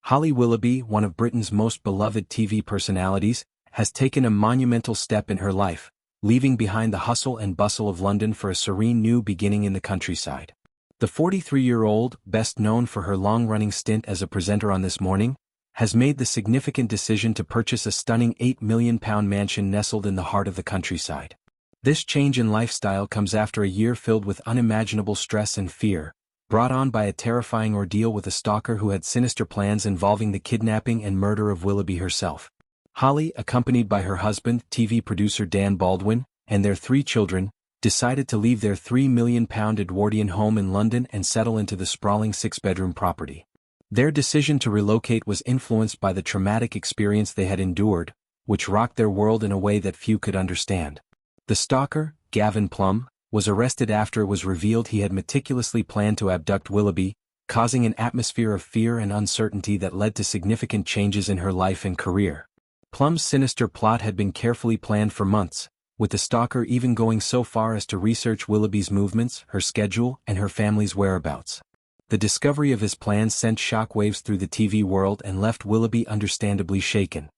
Holly Willoughby, one of Britain's most beloved TV personalities, has taken a monumental step in her life, leaving behind the hustle and bustle of London for a serene new beginning in the countryside. The 43-year-old, best known for her long-running stint as a presenter on This Morning, has made the significant decision to purchase a stunning £8 million mansion nestled in the heart of the countryside. This change in lifestyle comes after a year filled with unimaginable stress and fear, brought on by a terrifying ordeal with a stalker who had sinister plans involving the kidnapping and murder of Willoughby herself. Holly, accompanied by her husband, TV producer Dan Baldwin, and their 3 children, decided to leave their £3 million Edwardian home in London and settle into the sprawling 6-bedroom property. Their decision to relocate was influenced by the traumatic experience they had endured, which rocked their world in a way that few could understand. The stalker, Gavin Plum, was arrested after it was revealed he had meticulously planned to abduct Willoughby, causing an atmosphere of fear and uncertainty that led to significant changes in her life and career. Plum's sinister plot had been carefully planned for months, with the stalker even going so far as to research Willoughby's movements, her schedule, and her family's whereabouts. The discovery of his plans sent shockwaves through the TV world and left Willoughby understandably shaken.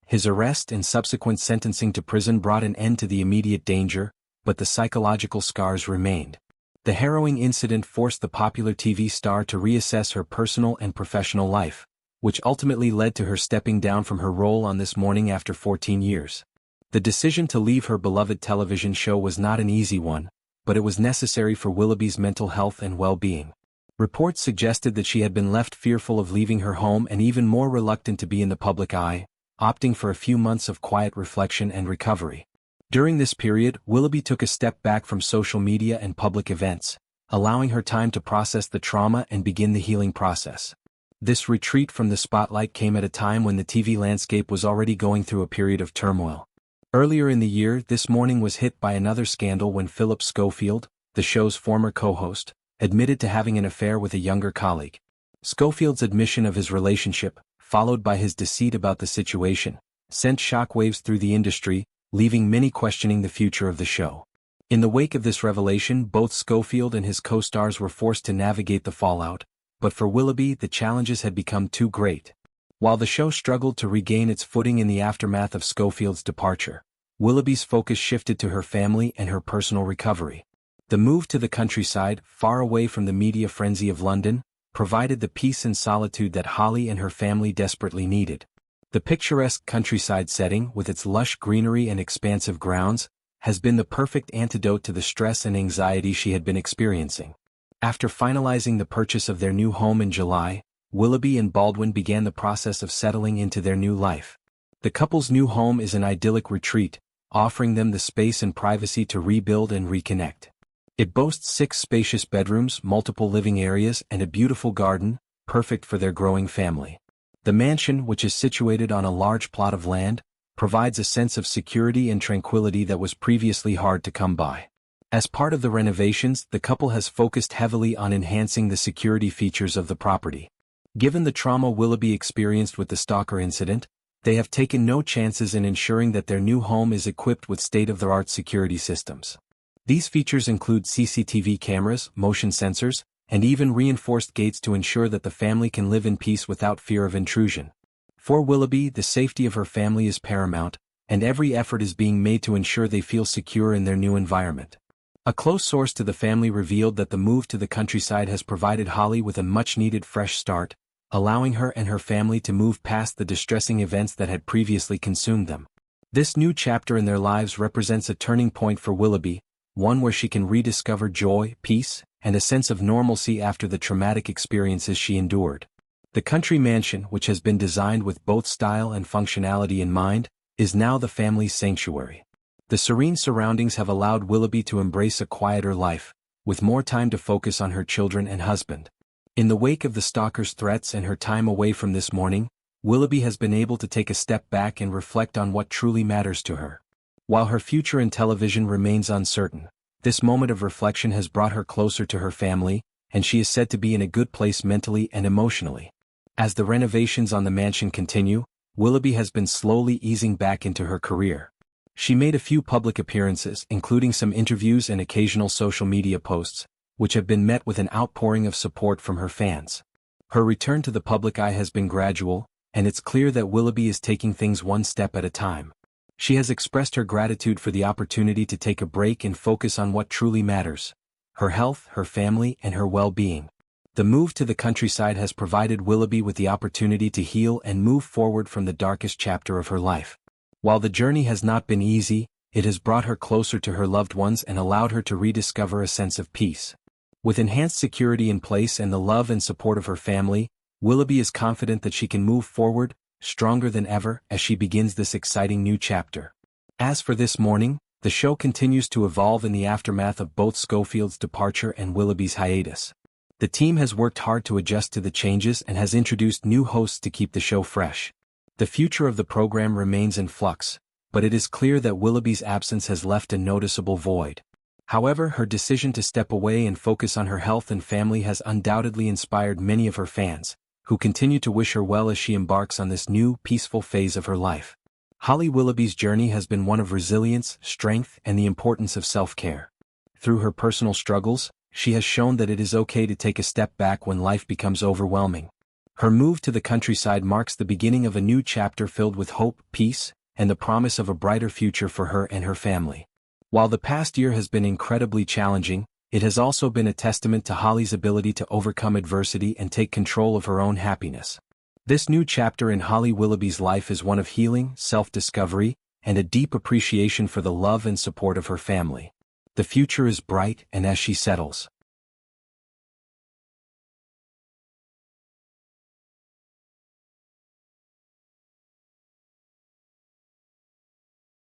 His arrest and subsequent sentencing to prison brought an end to the immediate danger, but the psychological scars remained. The harrowing incident forced the popular TV star to reassess her personal and professional life, which ultimately led to her stepping down from her role on This Morning after 14 years. The decision to leave her beloved television show was not an easy one, but it was necessary for Willoughby's mental health and well-being. Reports suggested that she had been left fearful of leaving her home and even more reluctant to be in the public eye, opting for a few months of quiet reflection and recovery. During this period, Willoughby took a step back from social media and public events, allowing her time to process the trauma and begin the healing process. This retreat from the spotlight came at a time when the TV landscape was already going through a period of turmoil. Earlier in the year, This Morning was hit by another scandal when Philip Schofield, the show's former co-host, admitted to having an affair with a younger colleague. Schofield's admission of his relationship, followed by his deceit about the situation, sent shockwaves through the industry, leaving many questioning the future of the show. In the wake of this revelation, both Schofield and his co-stars were forced to navigate the fallout, but for Willoughby the challenges had become too great. While the show struggled to regain its footing in the aftermath of Schofield's departure, Willoughby's focus shifted to her family and her personal recovery. The move to the countryside, far away from the media frenzy of London, provided the peace and solitude that Holly and her family desperately needed. The picturesque countryside setting, with its lush greenery and expansive grounds, has been the perfect antidote to the stress and anxiety she had been experiencing. After finalizing the purchase of their new home in July, Willoughby and Baldwin began the process of settling into their new life. The couple's new home is an idyllic retreat, offering them the space and privacy to rebuild and reconnect. It boasts 6 spacious bedrooms, multiple living areas, and a beautiful garden, perfect for their growing family. The mansion, which is situated on a large plot of land, provides a sense of security and tranquility that was previously hard to come by. As part of the renovations, the couple has focused heavily on enhancing the security features of the property. Given the trauma Willoughby experienced with the stalker incident, they have taken no chances in ensuring that their new home is equipped with state-of-the-art security systems. These features include CCTV cameras, motion sensors, and even reinforced gates to ensure that the family can live in peace without fear of intrusion. For Willoughby, the safety of her family is paramount, and every effort is being made to ensure they feel secure in their new environment. A close source to the family revealed that the move to the countryside has provided Holly with a much-needed fresh start, allowing her and her family to move past the distressing events that had previously consumed them. This new chapter in their lives represents a turning point for Willoughby, one where she can rediscover joy, peace, and a sense of normalcy after the traumatic experiences she endured. The country mansion, which has been designed with both style and functionality in mind, is now the family's sanctuary. The serene surroundings have allowed Willoughby to embrace a quieter life, with more time to focus on her children and husband. In the wake of the stalker's threats and her time away from This Morning, Willoughby has been able to take a step back and reflect on what truly matters to her. While her future in television remains uncertain, this moment of reflection has brought her closer to her family, and she is said to be in a good place mentally and emotionally. As the renovations on the mansion continue, Willoughby has been slowly easing back into her career. She made a few public appearances, including some interviews and occasional social media posts, which have been met with an outpouring of support from her fans. Her return to the public eye has been gradual, and it's clear that Willoughby is taking things one step at a time. She has expressed her gratitude for the opportunity to take a break and focus on what truly matters: her health, her family, and her well-being. The move to the countryside has provided Willoughby with the opportunity to heal and move forward from the darkest chapter of her life. While the journey has not been easy, it has brought her closer to her loved ones and allowed her to rediscover a sense of peace. With enhanced security in place and the love and support of her family, Willoughby is confident that she can move forward, stronger than ever, as she begins this exciting new chapter. As for This Morning, the show continues to evolve in the aftermath of both Schofield's departure and Willoughby's hiatus. The team has worked hard to adjust to the changes and has introduced new hosts to keep the show fresh. The future of the program remains in flux, but it is clear that Willoughby's absence has left a noticeable void. However, her decision to step away and focus on her health and family has undoubtedly inspired many of her fans, who continue to wish her well as she embarks on this new, peaceful phase of her life. Holly Willoughby's journey has been one of resilience, strength, and the importance of self-care. Through her personal struggles, she has shown that it is okay to take a step back when life becomes overwhelming. Her move to the countryside marks the beginning of a new chapter filled with hope, peace, and the promise of a brighter future for her and her family. While the past year has been incredibly challenging, it has also been a testament to Holly's ability to overcome adversity and take control of her own happiness. This new chapter in Holly Willoughby's life is one of healing, self-discovery, and a deep appreciation for the love and support of her family. The future is bright, and as she settles